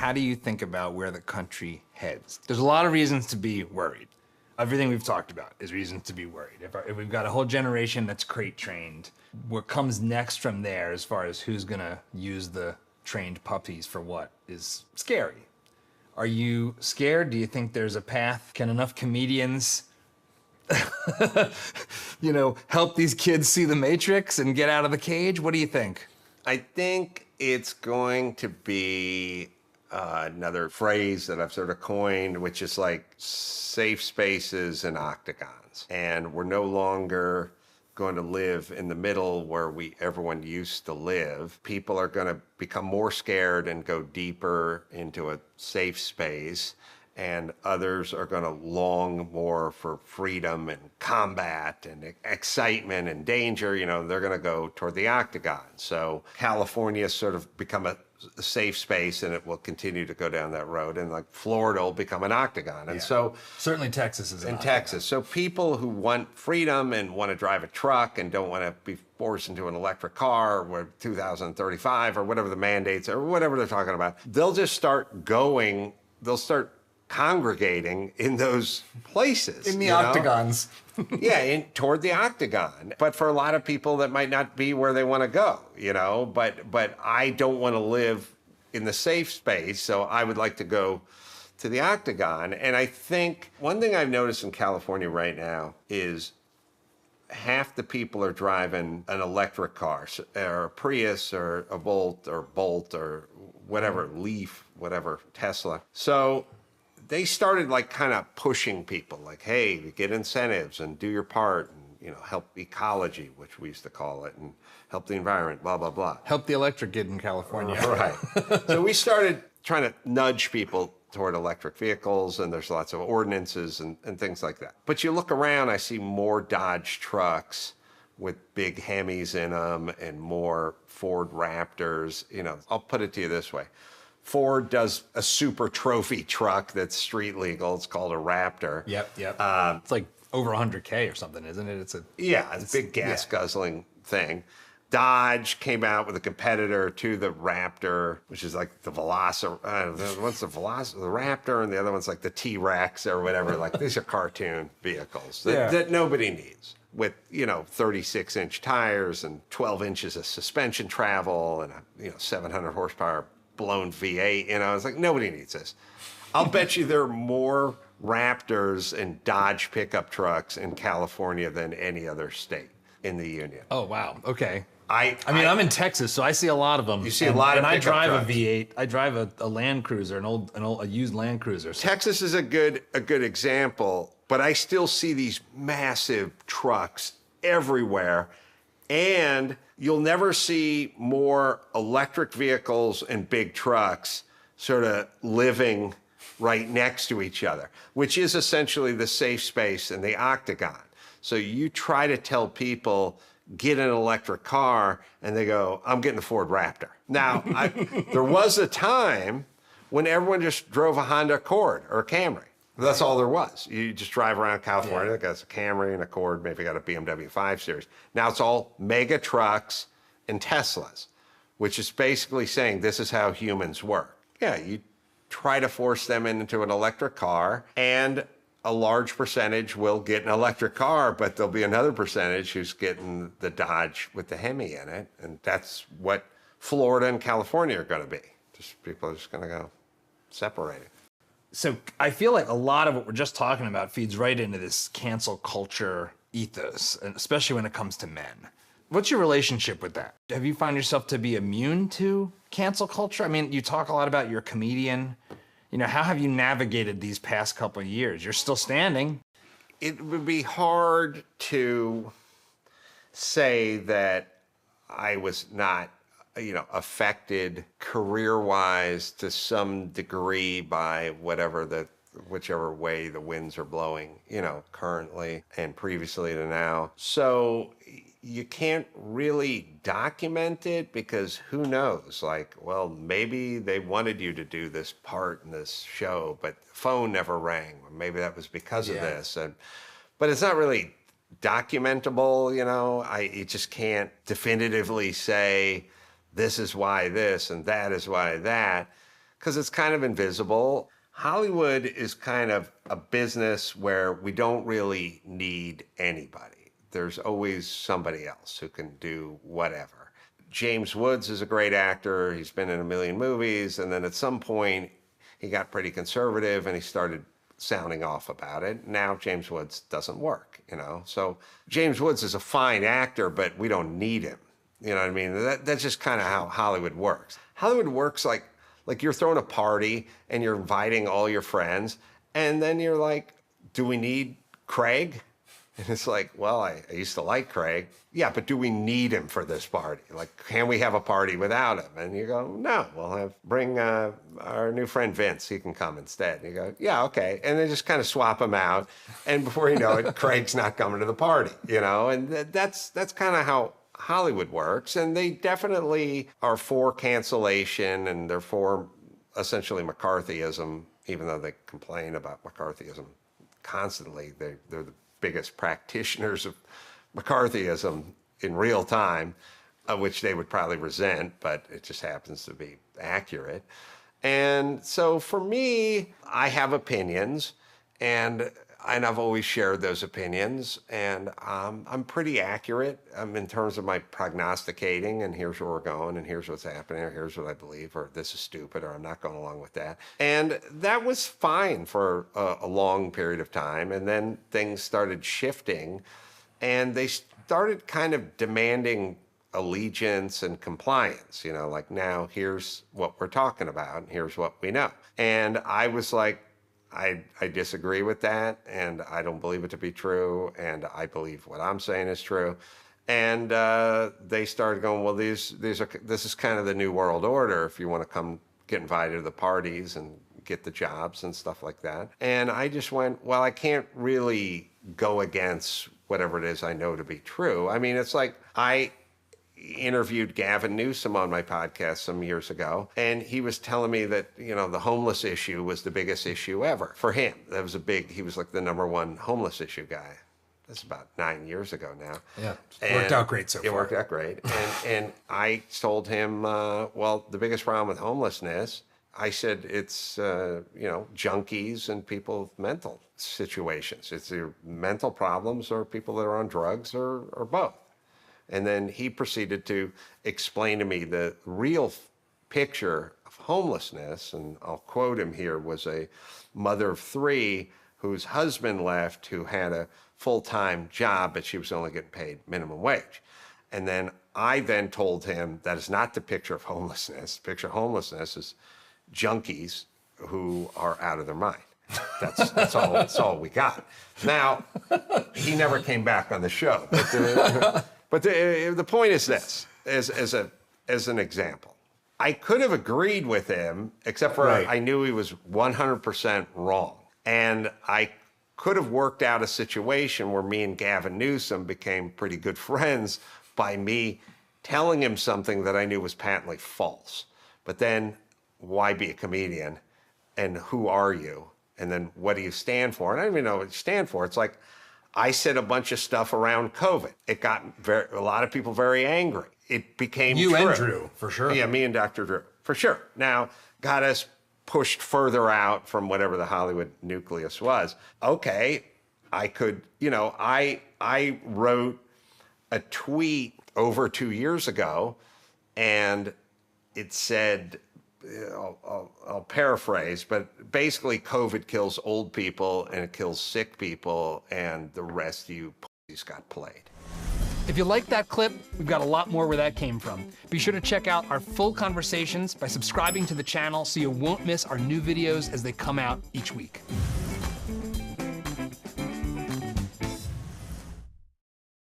how do you think about where the country heads? There's a lot of reasons to be worried. Everything we've talked about is reasons to be worried. If we've got a whole generation that's crate trained, what comes next from there as far as who's gonna use the trained puppies for what is scary. Are you scared? Do you think there's a path? Can enough comedians help these kids see the Matrix and get out of the cage? What do you think? I think it's going to be another phrase that I've sort of coined, which is like safe spaces and octagons. And we're no longer going to live in the middle where everyone used to live. People are going to become more scared and go deeper into a safe space. And others are going to long more for freedom and combat and excitement and danger. They're going to go toward the octagon. So California sort of become a safe space, and it will continue to go down that road. And like Florida will become an octagon. And so certainly Texas is an octagon. Texas. So people who want freedom and want to drive a truck and don't want to be forced into an electric car or 2035 or whatever the mandates are, or whatever they're talking about, they'll just start going. They'll start congregating in those places. In the octagons. Toward the octagon. But for a lot of people, that might not be where they want to go, But I don't want to live in the safe space, so I would like to go to the octagon. And I think one thing I've noticed in California right now is half the people are driving an electric car, or a Prius, or a Volt, or Bolt, or whatever, Leaf, whatever, Tesla. So they started like kind of pushing people like, hey, get incentives and do your part and, help ecology, which we used to call it, and help the environment, blah, blah, blah. Help the electric kid in California. Right. So we started trying to nudge people toward electric vehicles, and there's lots of ordinances and things like that. But you look around, I see more Dodge trucks with big Hemis in them and more Ford Raptors. I'll put it to you this way. Ford does a super trophy truck that's street legal. It's called a Raptor. Yep. It's like over 100K or something, isn't it? It's a big gas guzzling thing. Dodge came out with a competitor to the Raptor, which is like the what's the Raptor, and the other one's like the T-Rex or whatever. Like these are cartoon vehicles that nobody needs, with 36-inch tires and 12 inches of suspension travel and 700 horsepower blown V8. It's like, nobody needs this. I'll bet you there are more Raptors and Dodge pickup trucks in California than any other state in the union. Oh, wow. Okay. I'm in Texas, so I see a lot of them. You see a lot of pickup trucks. And I drive a V8. I drive a Land Cruiser, a used Land Cruiser. Texas is a good example, but I still see these massive trucks everywhere. And you'll never see more electric vehicles and big trucks sort of living right next to each other, which is essentially the safe space in the octagon. So you try to tell people, get an electric car, and they go, I'm getting the Ford Raptor. Now, there was a time when everyone just drove a Honda Accord or a Camry. That's all there was. You just drive around California, got a Camry and Accord, maybe got a BMW 5 Series. Now it's all mega trucks and Teslas, which is basically saying this is how humans work. Yeah, you try to force them into an electric car, and a large percentage will get an electric car, but there'll be another percentage who's getting the Dodge with the Hemi in it, and that's what Florida and California are going to be. Just people are just going to go separated. So I feel like a lot of what we're just talking about feeds right into this cancel culture ethos, and especially when it comes to men. What's your relationship with that? Have you found yourself to be immune to cancel culture? I mean, you talk a lot about you're a comedian. How have you navigated these past couple of years? You're still standing. It would be hard to say that I was not affected career-wise to some degree by whichever way the winds are blowing, currently and previously to now. So you can't really document it because who knows? Like, well, maybe they wanted you to do this part in this show, but the phone never rang. Maybe that was because of this. But it's not really documentable, you just can't definitively say, this is why this and that is why that, because it's kind of invisible. Hollywood is kind of a business where we don't really need anybody. There's always somebody else who can do whatever. James Woods is a great actor. He's been in a million movies. And then at some point, he got pretty conservative and he started sounding off about it. Now James Woods doesn't work, you know? So James Woods is a fine actor, but we don't need him. You know what I mean? That's just kind of how Hollywood works. Hollywood works like you're throwing a party and you're inviting all your friends, and then you're like, do we need Craig? And it's like, well, I used to like Craig. Yeah, but do we need him for this party? Like, can we have a party without him? And you go, no, bring our new friend Vince. He can come instead. And you go, yeah, okay. And they just kind of swap him out. And before you know it, Craig's not coming to the party, you know? And that's kind of how Hollywood works, and they definitely are for cancellation, and they're for essentially McCarthyism, even though they complain about McCarthyism constantly. They're the biggest practitioners of McCarthyism in real time, which they would probably resent, but it just happens to be accurate. And so for me, I have opinions, and I've always shared those opinions, and I'm pretty accurate in terms of my prognosticating, and here's where we're going, and here's what's happening, or here's what I believe, or this is stupid, or I'm not going along with that. And that was fine for a long period of time, and then things started shifting, and they started kind of demanding allegiance and compliance, you know, like, now here's what we're talking about, and here's what we know. And I was like, I disagree with that, and I don't believe it to be true, and I believe what I'm saying is true. And they started going, well, this is kind of the new world order if you want to come get invited to the parties and get the jobs and stuff like that. And I just went, well, I can't really go against whatever it is I know to be true. I mean, it's like I interviewed Gavin Newsom on my podcast some years ago, and he was telling me that, you know, the homeless issue was the biggest issue ever for him. That was he was like the #1 homeless issue guy. That's about 9 years ago now. Yeah, it worked out great so far. It worked out great. And I told him, well, the biggest problem with homelessness, I said, it's, you know, junkies and people with mental situations. It's either mental problems or people that are on drugs or both. And then he proceeded to explain to me the real picture of homelessness, and I'll quote him here, was a mother of 3 whose husband left, who had a full-time job, but she was only getting paid minimum wage. And then I told him that is not the picture of homelessness. The picture of homelessness is junkies who are out of their mind. That's all we got. Now, he never came back on the show. But the point is this, as an example. I could have agreed with him, except for I knew he was 100% wrong. And I could have worked out a situation where me and Gavin Newsom became pretty good friends by me telling him something that I knew was patently false. But then, why be a comedian? And who are you? And then what do you stand for? And I don't even know what you stand for. It's like, I said a bunch of stuff around COVID. It got a lot of people very angry. It became you true. And Drew, for sure. Yeah, me and Dr. Drew, for sure. Now, got us pushed further out from whatever the Hollywood nucleus was. Okay, I could, you know, I wrote a tweet over 2 years ago, and it said, I'll paraphrase, but basically COVID kills old people and it kills sick people, and the rest of you pussies got played. If you liked that clip, we've got a lot more where that came from. Be sure to check out our full conversations by subscribing to the channel so you won't miss our new videos as they come out each week.